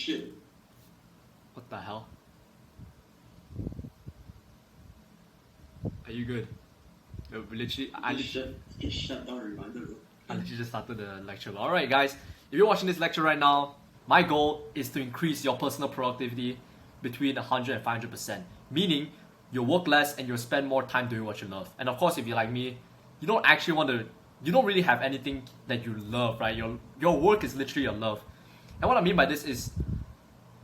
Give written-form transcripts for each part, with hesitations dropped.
shit. What the hell? Are you good? Get shut down reminder, bro. I literally just started the lecture. Alright guys, if you're watching this lecture right now, my goal is to increase your personal productivity between 100 and 500%. Meaning, you'll work less and you'll spend more time doing what you love. And of course, if you're like me, you don't really have anything that you love, right? Your work is literally your love. And what I mean by this is,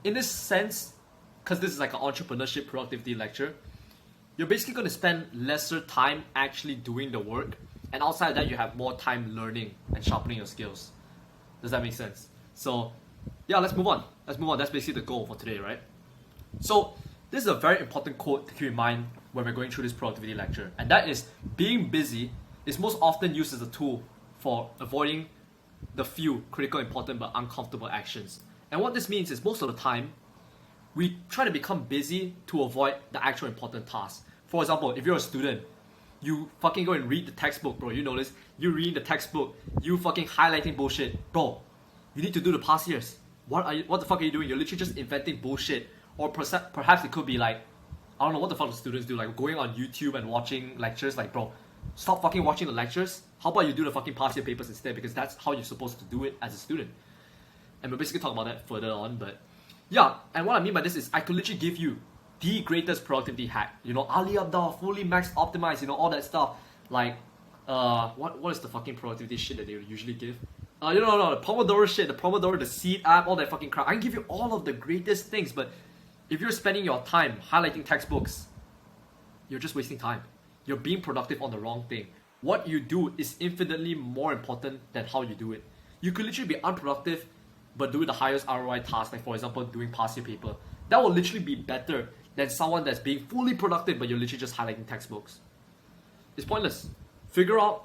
in this sense, because this is like an entrepreneurship productivity lecture, you're basically going to spend lesser time actually doing the work, and outside of that you have more time learning and sharpening your skills. Does that make sense? So yeah, let's move on. That's basically the goal for today, right? So this is a very important quote to keep in mind when we're going through this productivity lecture, and that is, being busy is most often used as a tool for avoiding the few critical, important but uncomfortable actions. And what this means is, most of the time we try to become busy to avoid the actual important tasks. For example, if you're a student, you fucking go and read the textbook, bro. You know this. You read the textbook, you fucking highlighting bullshit. Bro, you need to do the past years. What the fuck are you doing? You're literally just inventing bullshit. Or perhaps it could be like, I don't know what the fuck the students do, like going on YouTube and watching lectures. Like, bro, stop fucking watching the lectures. How about you do the fucking past year papers instead? Because that's how you're supposed to do it as a student. And we'll basically talk about that further on, but yeah, and what I mean by this is, I could literally give you the greatest productivity hack. You know, Ali Abdal, fully max optimized, you know, all that stuff. Like, what is the fucking productivity shit that they usually give? The Pomodoro shit, the Seed app, all that fucking crap. I can give you all of the greatest things, but if you're spending your time highlighting textbooks, you're just wasting time. You're being productive on the wrong thing. What you do is infinitely more important than how you do it. You could literally be unproductive, but do the highest ROI task, like for example, doing past year paper. That will literally be better than someone that's being fully productive, but you're literally just highlighting textbooks. It's pointless. Figure out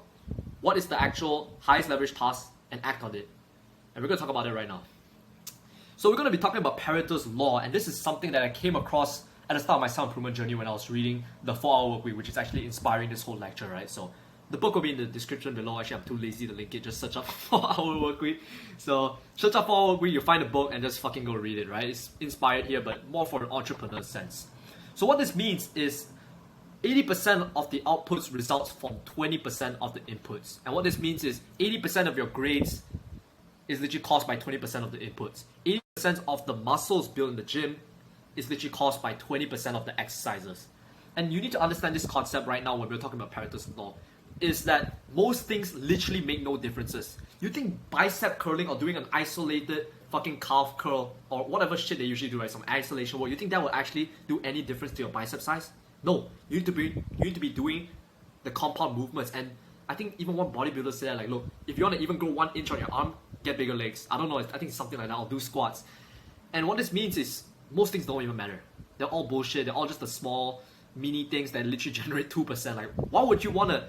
what is the actual highest leverage task and act on it. And we're going to talk about it right now. So we're going to be talking about Pareto's law, and this is something that I came across at the start of my self-improvement journey when I was reading The 4-Hour Workweek, which is actually inspiring this whole lecture, right? So the book will be in the description below. Actually, I'm too lazy to link it. Just search up 4-Hour Workweek. So search up 4-Hour Workweek, you'll find the book and just fucking go read it, right? It's inspired here, but more for an entrepreneur sense. So what this means is 80% of the outputs results from 20% of the inputs. And what this means is 80% of your grades is literally caused by 20% of the inputs. 80% of the muscles built in the gym is literally caused by 20% of the exercises. And you need to understand this concept right now when we're talking about Pareto's law, is that most things literally make no differences. You think bicep curling or doing an isolated fucking calf curl or whatever shit they usually do, right? Some isolation work, you think that will actually do any difference to your bicep size? No. You need to be doing the compound movements. And I think even one bodybuilder said that, like, look, if you want to even grow 1 inch on your arm, get bigger legs. I don't know, I think it's something like that. I'll do squats. And what this means is, most things don't even matter. They're all bullshit. They're all just the small mini things that literally generate 2%. Like, why would you want to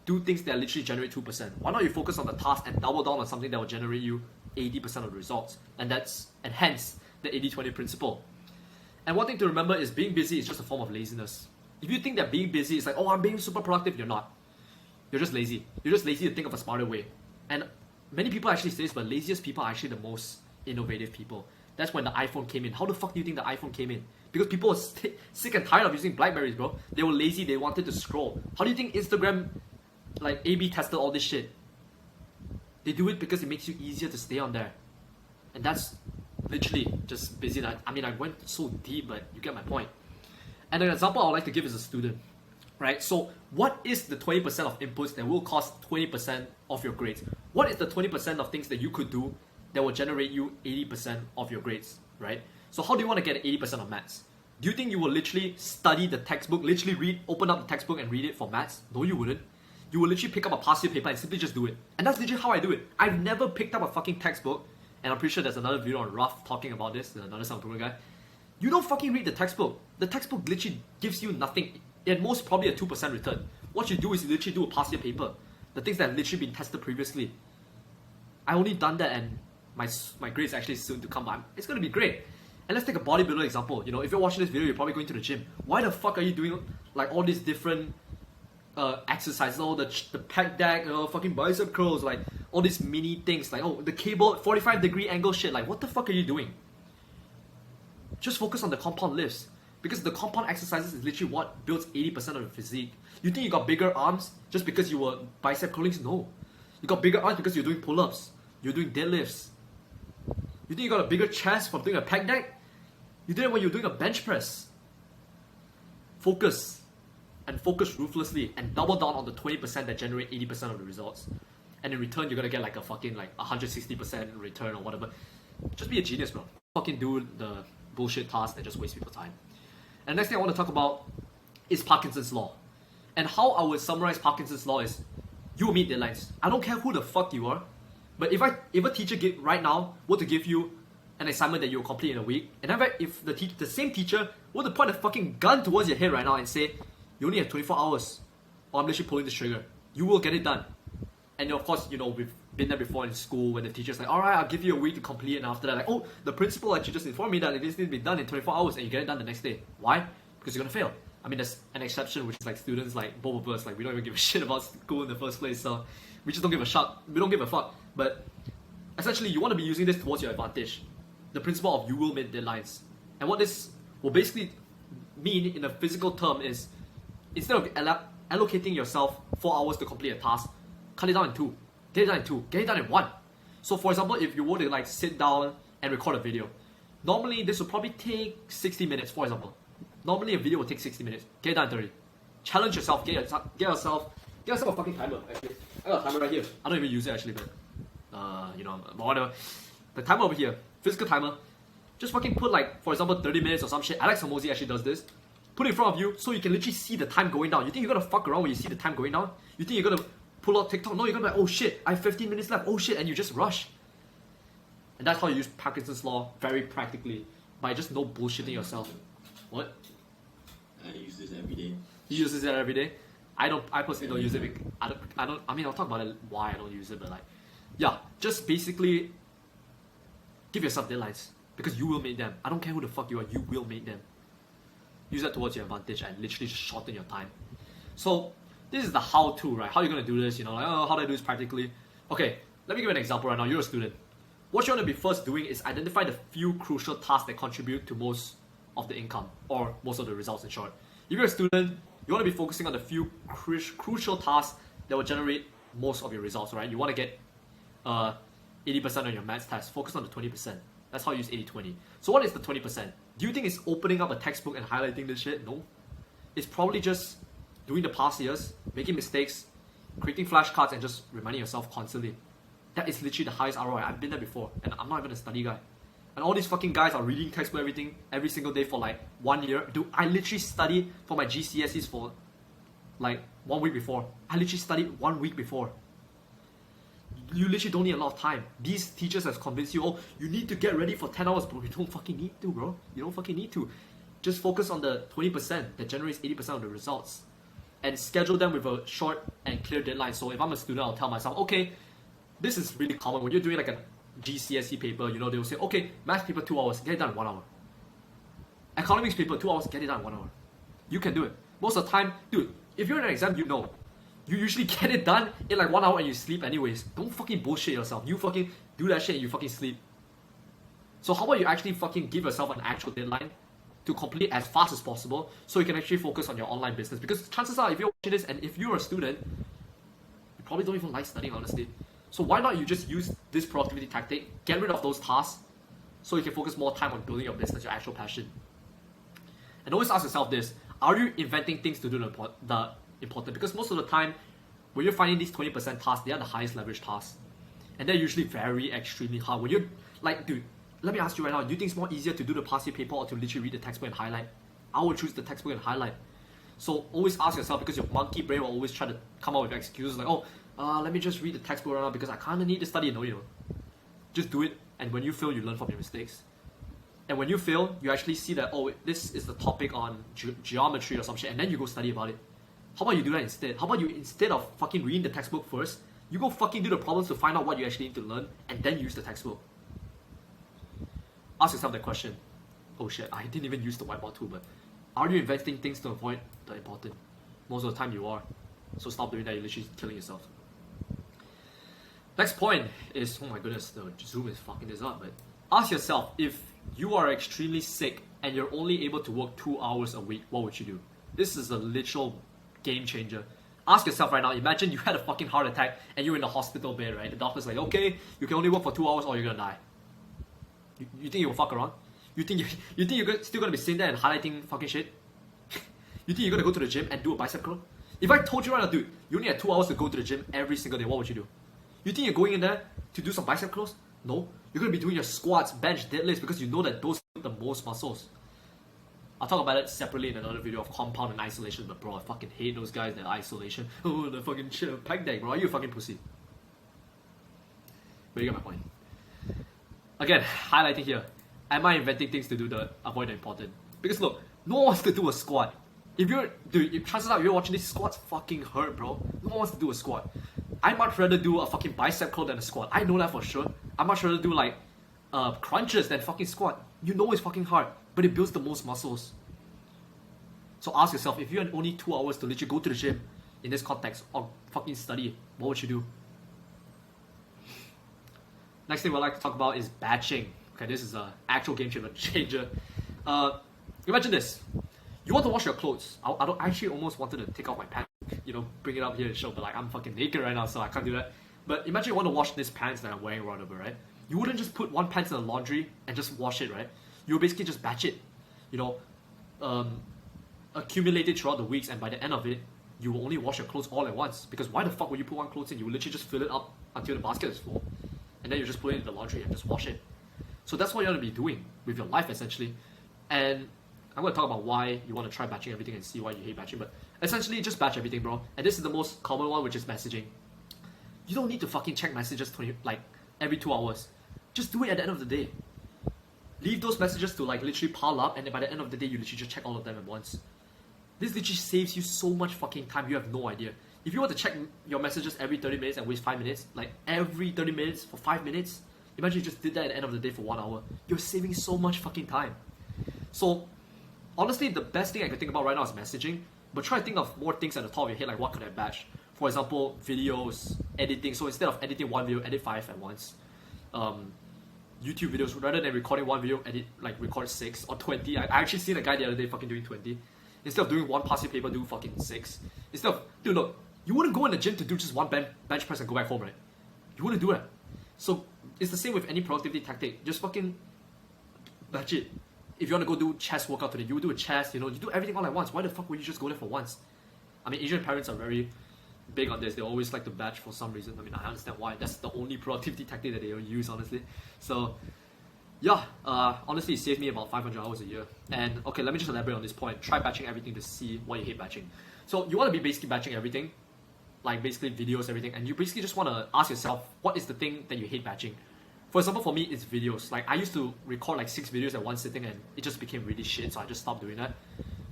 do things that literally generate 2%? Why not you focus on the task and double down on something that will generate you 80% of the results? And hence the 80-20 principle. And one thing to remember is, being busy is just a form of laziness. If you think that being busy is like, oh, I'm being super productive, you're not. You're just lazy. You're just lazy to think of a smarter way. And many people actually say this, but laziest people are actually the most innovative people. That's when the iPhone came in. How the fuck do you think the iPhone came in? Because people were sick and tired of using Blackberries, bro. They were lazy, they wanted to scroll. How do you think Instagram, like, A/B tested all this shit? They do it because it makes you easier to stay on there. And that's literally just busy. I mean, I went so deep, but you get my point. And an example I would like to give is a student, right? So what is the 20% of inputs that will cost 20% of your grades? What is the 20% of things that you could do that will generate you 80% of your grades, right? So how do you want to get 80% of maths? Do you think you will literally study the textbook, literally open up the textbook and read it for maths? No, you wouldn't. You will literally pick up a past year paper and simply just do it. And that's literally how I do it. I've never picked up a fucking textbook, and I'm pretty sure there's another video on Ruff talking about this, another self-improvement guy. You don't fucking read the textbook. The textbook literally gives you nothing. At most, probably a 2% return. What you do is you literally do a past year paper. The things that have literally been tested previously. I only done that, and my grades actually soon to come. But it's going to be great. And let's take a bodybuilder example. You know, if you're watching this video, you're probably going to the gym. Why the fuck are you doing like all these different exercises? Oh, the pec deck, fucking bicep curls, like all these mini things. Like, oh, the cable, 45-degree angle shit. Like, what the fuck are you doing? Just focus on the compound lifts. Because the compound exercises is literally what builds 80% of your physique. You think you got bigger arms just because you were bicep curling? No. You got bigger arms because you're doing pull-ups. You're doing deadlifts. You think you got a bigger chest from doing a pec deck? You did it when you're doing a bench press. Focus. And focus ruthlessly. And double down on the 20% that generate 80% of the results. And in return, you're gonna get like a fucking like 160% return or whatever. Just be a genius, bro. Fucking do the bullshit tasks that just waste people's time. And the next thing I want to talk about is Parkinson's Law. And how I would summarize Parkinson's Law is, you will meet deadlines. I don't care who the fuck you are, but if a teacher right now were to give you an assignment that you'll complete in a week, and if the same teacher were to point a fucking gun towards your head right now and say, you only have 24 hours, or I'm literally pulling this trigger, you will get it done. And of course, we've been there before in school when the teacher's like, alright, I'll give you a week to complete it, and after that, like, oh, the principal actually just informed me that it needs to be done in 24 hours, and you get it done the next day. Why? Because you're gonna fail. I mean, there's an exception, which is like students like both of us, like we don't even give a shit about school in the first place, so we just don't give a fuck. We don't give a fuck. But essentially, you want to be using this towards your advantage. The principle of you will meet deadlines. And what this will basically mean in a physical term is, instead of allocating yourself 4 hours to complete a task, cut it down in 2. Get it done in 2. Get it done in 1. So for example, if you were to like sit down and record a video, normally this will probably take 60 minutes, for example. Normally a video will take 60 minutes. Get it done in 30. Challenge yourself. Get yourself a fucking timer. Actually, I got a timer right here. I don't even use it actually, but whatever. The timer over here, physical timer. Just fucking put like, for example, 30 minutes or some shit. Alex Hormozi actually does this. Put it in front of you so you can literally see the time going down. You think you're gonna fuck around when you see the time going down? You think you're gonna pull out TikTok? No, you're gonna be like, oh shit, I have 15 minutes left. Oh shit, and you just rush. And that's how you use Parkinson's Law very practically, by just no bullshitting yourself. What? I use this every day. You use this every day? I personally don't use it. I mean, I'll talk about it, why I don't use it, but like, yeah, just basically give yourself deadlines, because you will make them. I don't care who the fuck you are, you will make them. Use that towards your advantage and literally just shorten your time. So this is the how-to, right? How are you gonna do this? Like, oh, how do I do this practically? Okay, let me give you an example right now. You're a student. What you want to be first doing is identify the few crucial tasks that contribute to most of the income, or most of the results in short. If you're a student, you want to be focusing on the few crucial tasks that will generate most of your results, right? You want to get 80% on your maths test. Focus on the 20%. That's how you use 80-20. So what is the 20%? Do you think it's opening up a textbook and highlighting this shit? No. It's probably just doing the past years, making mistakes, creating flashcards, and just reminding yourself constantly. That is literally the highest ROI. I've been there before, and I'm not even a study guy. And all these fucking guys are reading textbook everything every single day for like 1 year. Dude, I literally studied for my GCSEs for like 1 week before. I literally studied 1 week before. You literally don't need a lot of time. These teachers have convinced you, oh, you need to get ready for 10 hours, bro. You don't fucking need to, bro. You don't fucking need to. Just focus on the 20% that generates 80% of the results. And schedule them with a short and clear deadline. So if I'm a student, I'll tell myself, okay, this is really common. When you're doing like a GCSE paper, they'll say, okay, math paper 2 hours, get it done in 1 hour. Economics paper 2 hours, get it done in 1 hour. You can do it. Most of the time, dude, if you're in an exam, you usually get it done in like 1 hour and you sleep anyways. Don't fucking bullshit yourself. You fucking do that shit and you fucking sleep. So how about you actually fucking give yourself an actual deadline to complete as fast as possible so you can actually focus on your online business. Because chances are, if you're watching this and if you're a student, you probably don't even like studying, honestly. So why not you just use this productivity tactic, get rid of those tasks so you can focus more time on building your business, your actual passion. And always ask yourself this, are you inventing things to do the important? Because most of the time, when you're finding these 20% tasks, they are the highest leverage tasks. And they're usually extremely hard. When you're like, dude, let me ask you right now, do you think it's more easier to do the past year paper or to literally read the textbook and highlight? I would choose the textbook and highlight. So always ask yourself, because your monkey brain will always try to come up with excuses like, oh, let me just read the textbook right now because I kind of need to study. No, you don't. Just do it, and when you fail, you learn from your mistakes. And when you fail, you actually see that, oh, this is the topic on geometry or some shit, and then you go study about it. How about you do that instead? How about you, instead of fucking reading the textbook first, you go fucking do the problems to find out what you actually need to learn, and then use the textbook. Ask yourself that question. Oh shit, I didn't even use the whiteboard too, but are you inventing things to avoid the important? Most of the time you are. So stop doing that, you're literally killing yourself. Next point is, oh my goodness, the Zoom is fucking this up, but ask yourself, if you are extremely sick and you're only able to work 2 hours a week, what would you do? This is a literal game changer. Ask yourself right now, imagine you had a fucking heart attack and you're in the hospital bed, right? The doctor's like, okay, you can only work for 2 hours or you're gonna die. You think you'll fuck around? You think you're still gonna be sitting there and highlighting fucking shit? You think you're gonna go to the gym and do a bicep curl? If I told you right now, dude, you only had 2 hours to go to the gym every single day, what would you do? You think you're going in there to do some bicep curls? No. You're gonna be doing your squats, bench, deadlifts because you know that those are the most muscles. I'll talk about it separately in another video of compound and isolation, but bro, I fucking hate those guys that isolation. Oh, the fucking shit, pec deck, bro. Are you a fucking pussy? But you get my point. Again, highlighting here. Am I inventing things to do the avoid the important? Because look, no one wants to do a squat. If you're, dude, chances are you're watching these squats fucking hurt, bro. No one wants to do a squat. I'd much rather do a fucking bicep curl than a squat. I know that for sure. I'd much rather do like crunches than fucking squat. You know it's fucking hard, but it builds the most muscles. So ask yourself, if you had only 2 hours to literally go to the gym in this context or fucking study, what would you do? Next thing we'd like to talk about is batching. Okay, this is an actual game changer. Imagine this. You want to wash your clothes. I actually almost wanted to take off my pants, bring it up here and show, but like I'm fucking naked right now, so I can't do that. But imagine you want to wash these pants that I'm wearing or whatever, right? You wouldn't just put one pants in the laundry and just wash it, right? You would basically just batch it, accumulate it throughout the weeks, and by the end of it, you will only wash your clothes all at once. Because why the fuck would you put one clothes in? You will literally just fill it up until the basket is full, and then you just put it in the laundry and just wash it. So that's what you want to be doing with your life essentially. And I'm going to talk about why you want to try batching everything and see why you hate batching. But essentially, just batch everything, bro. And this is the most common one, which is messaging. You don't need to fucking check messages every 2 hours. Just do it at the end of the day. Leave those messages to literally pile up, and then by the end of the day, you literally just check all of them at once. This literally saves you so much fucking time, you have no idea. If you want to check your messages every 30 minutes and waste 5 minutes, like every 30 minutes for 5 minutes, imagine you just did that at the end of the day for 1 hour. You're saving so much fucking time. So, honestly, the best thing I can think about right now is messaging, but try to think of more things at the top of your head, like what could I batch? For example, videos, editing. So instead of editing one video, edit 5 at once. YouTube videos, rather than recording one video, record 6 or 20. I actually seen a guy the other day fucking doing 20. Instead of doing one passive paper, do fucking 6. Instead of, dude, look, you wouldn't go in the gym to do just one bench press and go back home, right? You wouldn't do that. So it's the same with any productivity tactic. Just fucking batch it. If you want to go do chest workout today, you do a chest, you do everything all at once. Why the fuck would you just go there for once? I mean, Asian parents are very big on this. They always like to batch for some reason. I mean, I understand why. That's the only productivity tactic that they use, honestly. So, yeah, honestly, it saved me about 500 hours a year. And, okay, let me just elaborate on this point. Try batching everything to see why you hate batching. So, you want to be basically batching everything, like basically videos, everything, and you basically just want to ask yourself, what is the thing that you hate batching? For example, for me, it's videos. Like, I used to record 6 videos at one sitting, and it just became really shit, so I just stopped doing that.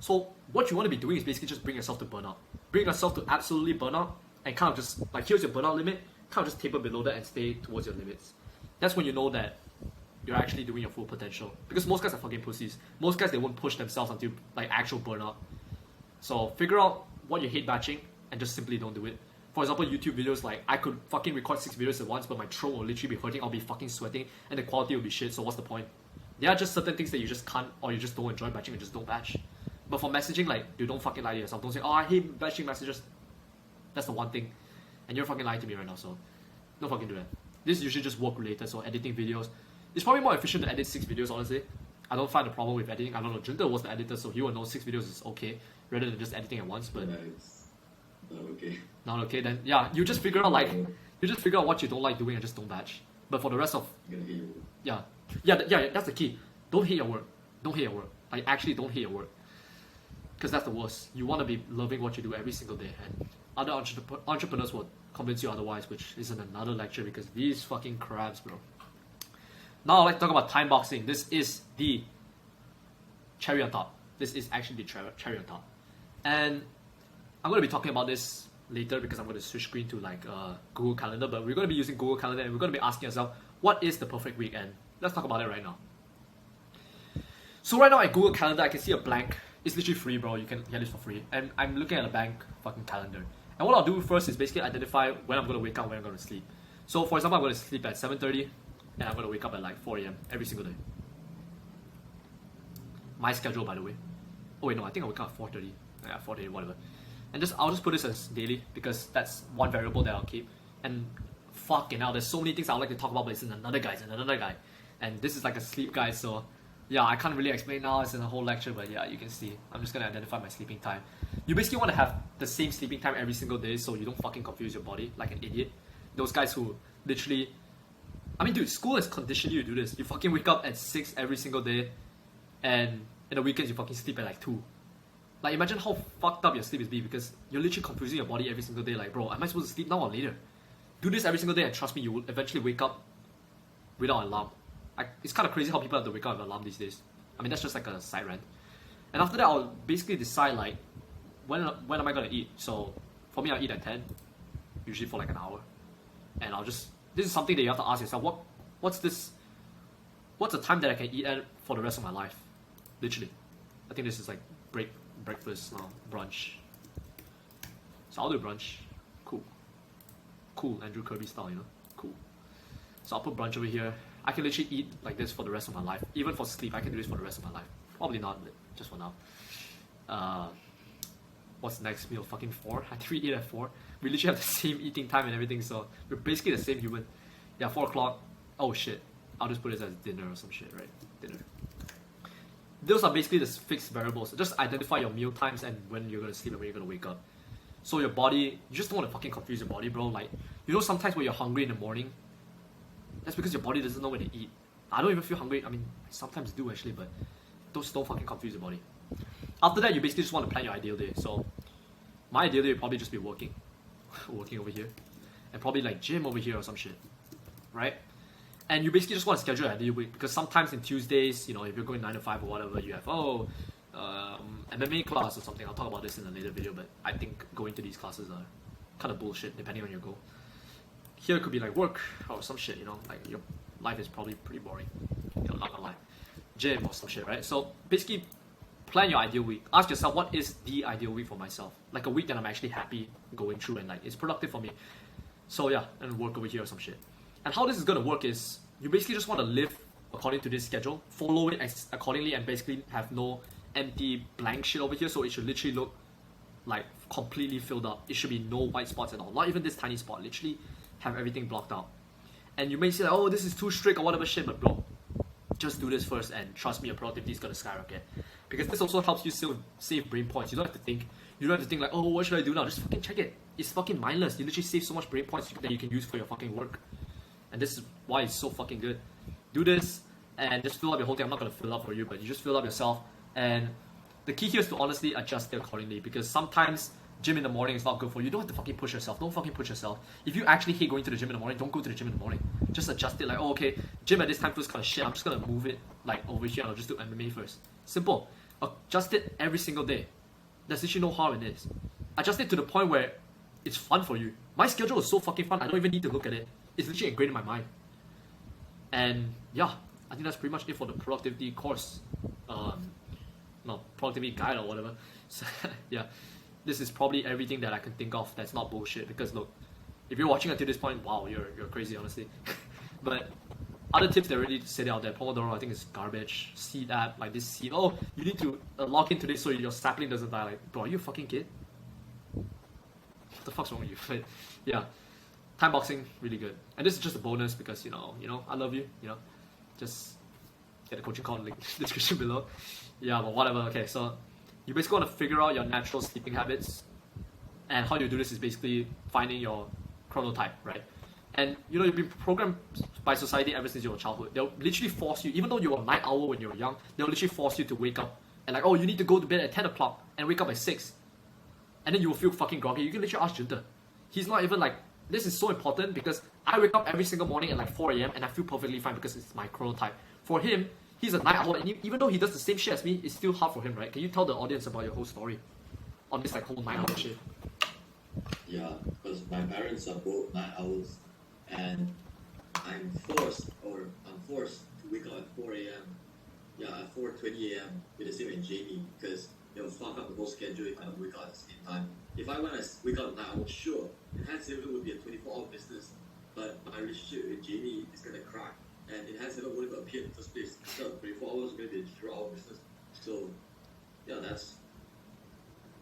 So, what you want to be doing is basically just bring yourself to burnout. Bring yourself to absolutely burnout, and kind of just, here's your burnout limit, kind of just taper below that and stay towards your limits. That's when you know that you're actually doing your full potential. Because most guys are fucking pussies. Most guys, they won't push themselves until, actual burnout. So, figure out what you hate batching, and just simply don't do it. For example, YouTube videos, I could fucking record 6 videos at once, but my throat will literally be hurting, I'll be fucking sweating, and the quality will be shit, so what's the point? There are just certain things that you just can't, or you just don't enjoy batching, and just don't batch. But for messaging, you don't fucking lie to yourself. Don't say, oh, I hate batching messages. That's the one thing. And you're fucking lying to me right now, so don't fucking do that. This is usually just work related, so editing videos. It's probably more efficient to edit 6 videos, honestly. I don't find a problem with editing. I don't know, Junta was the editor, so he will know 6 videos is okay, rather than just editing at once, but... Not okay. Not okay, then yeah, you just figure out what you don't like doing and just don't batch. But for the rest of... You're gonna hate your work. Yeah, that's the key. Don't hate your work. Don't hate your work. Actually don't hate your work. Because that's the worst. You want to be loving what you do every single day, and other entrepreneurs will convince you otherwise, which isn't another lecture because these fucking crabs, bro. Now I'd like to talk about time boxing. This is the cherry on top. This is actually the cherry on top. And I'm going to be talking about this later because I'm going to switch screen to Google Calendar, but we're going to be using Google Calendar and we're going to be asking ourselves, what is the perfect weekend? Let's talk about it right now. So right now at Google Calendar, I can see a blank. It's literally free, bro. You can get this for free. And I'm looking at a blank fucking calendar. And what I'll do first is basically identify when I'm going to wake up, when I'm going to sleep. So for example, I'm going to sleep at 7:30 and I'm going to wake up at 4 a.m. every single day. my schedule, by the way. Oh wait, no, I think I wake up at 4:30. Yeah, 4:30, whatever. And I'll just put this as daily because that's one variable that I'll keep. And fucking hell, there's so many things I would like to talk about, but it's another guy. And this is like a sleep guide, so yeah, I can't really explain now, it's in a whole lecture, but yeah, you can see. I'm just gonna identify my sleeping time. You basically want to have the same sleeping time every single day so you don't fucking confuse your body like an idiot. Those guys who literally, I mean dude, school has conditioned you to do this. You fucking wake up at 6 every single day, and in the weekends you fucking sleep at like 2. Like imagine how fucked up your sleep is be, because you're literally confusing your body every single day. Like bro, am I supposed to sleep now or later? Do this every single day and trust me, you will eventually wake up without an alarm. It's kind of crazy how people have to wake up with an alarm these days. I mean that's just like a side rant. And after that I'll basically decide like when am I gonna eat. So for me I'll eat at 10, usually for like an hour. And this is something that you have to ask yourself, what's the time that I can eat at for the rest of my life? Literally. I think this is like breakfast, brunch. So I'll do brunch. Cool, Andrew Kirby style, you know? Cool. So I'll put brunch over here. I can literally eat like this for the rest of my life. Even for sleep, I can do this for the rest of my life. Probably not, but just for now. What's the next meal? Fucking 4? I think we eat at 4. We literally have the same eating time and everything, so we're basically the same human. Yeah, 4 o'clock. Oh shit. I'll just put this as dinner or some shit, right? Dinner. Those are basically the fixed variables. Just identify your meal times and when you're gonna sleep and when you're gonna wake up. So your body, you just don't want to fucking confuse your body, bro. Like, you know sometimes when you're hungry in the morning, that's because your body doesn't know when to eat. I don't even feel hungry. I mean, I sometimes do actually, but don't fucking confuse your body. After that, you basically just want to plan your ideal day. So my ideal day would probably just be working over here, and probably like gym over here or some shit, right? And you basically just want to schedule your ideal week, because sometimes in Tuesdays, you know, if you're going 9 to 5 or whatever, you have MMA class or something. I'll talk about this in a later video, but I think going to these classes are kind of bullshit depending on your goal. Here it could be like work or some shit, you know, like your life is probably pretty boring, you know, not gonna lie. Gym or some shit, right? So basically plan your ideal week. Ask yourself, what is the ideal week for myself? Like a week that I'm actually happy going through and like it's productive for me. So yeah, and work over here or some shit. And how this is gonna work is you basically just want to live according to this schedule, follow it accordingly, and basically have no empty blank shit over here. So it should literally look like completely filled up. It should be no white spots at all, not even this tiny spot. Literally have everything blocked out. And you may say like, oh, this is too strict or whatever shit, but bro, just do this first and trust me, your productivity is gonna skyrocket. Because this also helps you save brain points. You don't have to think like, oh, what should I do now? Just fucking check it. It's fucking mindless. You literally save so much brain points that you can use for your fucking work. And this is why it's so fucking good. Do this and just fill up your whole thing. I'm not gonna fill up for you, but you just fill up yourself. And the key here is to honestly adjust it accordingly, because sometimes gym in the morning is not good for you. You don't have to fucking push yourself. Don't fucking push yourself. If you actually hate going to the gym in the morning, don't go to the gym in the morning. Just adjust it like, oh, okay, gym at this time feels kind of shit. I'm just gonna move it like over here and I'll just do MMA first. Simple. Adjust it every single day. There's literally no harm in this. Adjust it to the point where it's fun for you. My schedule is so fucking fun, I don't even need to look at it. It's literally ingrained in my mind. And yeah, I think that's pretty much it for the productivity course. Productivity guide or whatever. So, yeah, this is probably everything that I can think of that's not bullshit. Because look, if you're watching until this point, wow, you're crazy, honestly. But other tips that really said out there, Pomodoro, I think is garbage. Seed app, like this seed. Oh, you need to log into this so your sapling doesn't die. Like, bro, are you a fucking kid? What the fuck's wrong with you? But, yeah, time boxing, really good. And this is just a bonus because you know, I love you. You know, just get a coaching call link in the description below. Yeah, but whatever. Okay, so you basically want to figure out your natural sleeping habits, and how you do this is basically finding your chronotype, right? And you know, you've been programmed by society ever since your childhood. They'll literally force you, even though you were a night owl when you were young, they'll literally force you to wake up and like, oh, you need to go to bed at 10 o'clock and wake up at 6. And then you will feel fucking groggy. You can literally ask Junta. He's not even like, this is so important because I wake up every single morning at like 4 a.m. and I feel perfectly fine because it's my chronotype. For him, he's a night owl, and even though he does the same shit as me, it's still hard for him, right? Can you tell the audience about your whole story on this like whole night owl shit? Yeah, because my parents are both night owls, and I'm forced to wake up at 4 a.m. Yeah, at 4:20 a.m. with the same as Jamie, because they'll fuck up the whole schedule if I don't wake up at the same time. If I want to wake up at night owl, sure, Enhanced 7 would be a 24-hour business, but my relationship with Jamie is gonna crack, and Enhanced 7 wouldn't have appeared in the first place. So 24 hours is gonna be a 0-hour business. So yeah, that's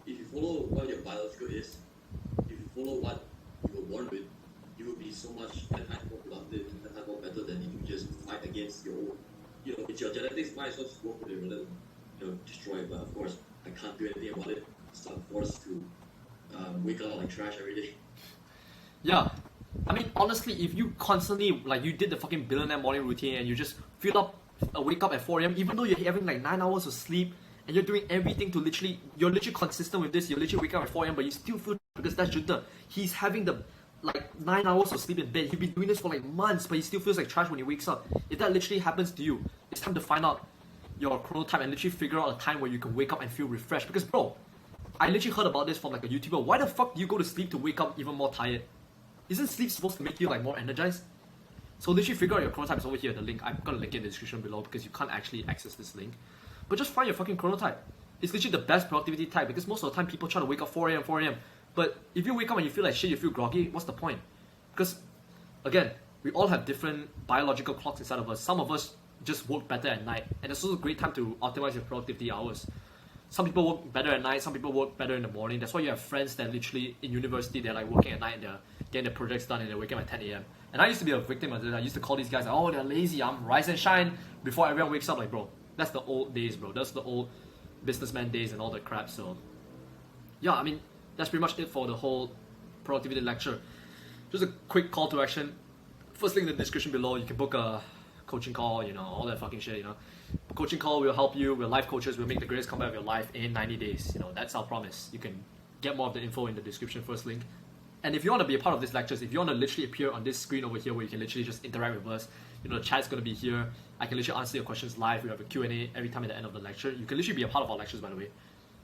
if you follow what your biological is, if you follow what you were born with, you will be so much 10 times more productive, 10 times more better than if you just fight against your own. It's your genetics, might as well just work with it rather than destroy it. But of course, I can't do anything about it, so I'm forced to wake up like trash every day. Yeah. I mean, honestly, if you constantly, like, you did the fucking billionaire morning routine and you just wake up at 4 a.m., even though you're having like 9 hours of sleep and you're doing everything to you're literally consistent with this, you're literally waking up at 4 a.m., but you still feel, because that's Junta. He's having the, like, 9 hours of sleep in bed. He's been doing this for like months, but he still feels like trash when he wakes up. If that literally happens to you, it's time to find out your chronotype and literally figure out a time where you can wake up and feel refreshed. Because, bro, I literally heard about this from like a YouTuber. Why the fuck do you go to sleep to wake up even more tired? Isn't sleep supposed to make you like more energized? So literally figure out your chronotype is over here. The link, I'm gonna link it in the description below because you can't actually access this link. But just find your fucking chronotype. It's literally the best productivity type because most of the time people try to wake up 4 a.m., 4 a.m. But if you wake up and you feel like shit, you feel groggy, what's the point? Because, again, we all have different biological clocks inside of us. Some of us just work better at night. And it's also a great time to optimize your productivity hours. Some people work better at night, some people work better in the morning. That's why you have friends that literally in university, they're like working at night and they're getting their projects done and they're waking up at 10 a.m. And I used to be a victim of this. I used to call these guys, oh, they're lazy, I'm rise and shine before everyone wakes up. Like, bro, that's the old days, bro. That's the old businessman days and all that crap. So, yeah, I mean, that's pretty much it for the whole productivity lecture. Just a quick call to action. First link in the description below. You can book a coaching call, all that fucking shit, Coaching call will help you. We're life coaches. We'll make the greatest comeback of your life in 90 days. That's our promise. You can get more of the info in the description, first link. And if you want to be a part of these lectures, if you want to literally appear on this screen over here where you can literally just interact with us, the chat's going to be here. I can literally answer your questions live. We have a Q&A every time at the end of the lecture. You can literally be a part of our lectures, by the way.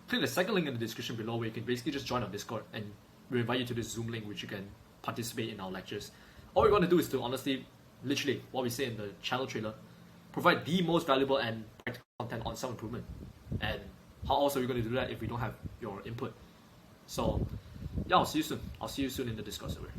Click the second link in the description below where you can basically just join our Discord and we invite you to this Zoom link which you can participate in our lectures. All we're going to do is to honestly, literally, what we say in the channel trailer, provide the most valuable and practical content on self-improvement. And how else are we going to do that if we don't have your input? So, yeah, I'll see you soon. I'll see you soon in the Discord server.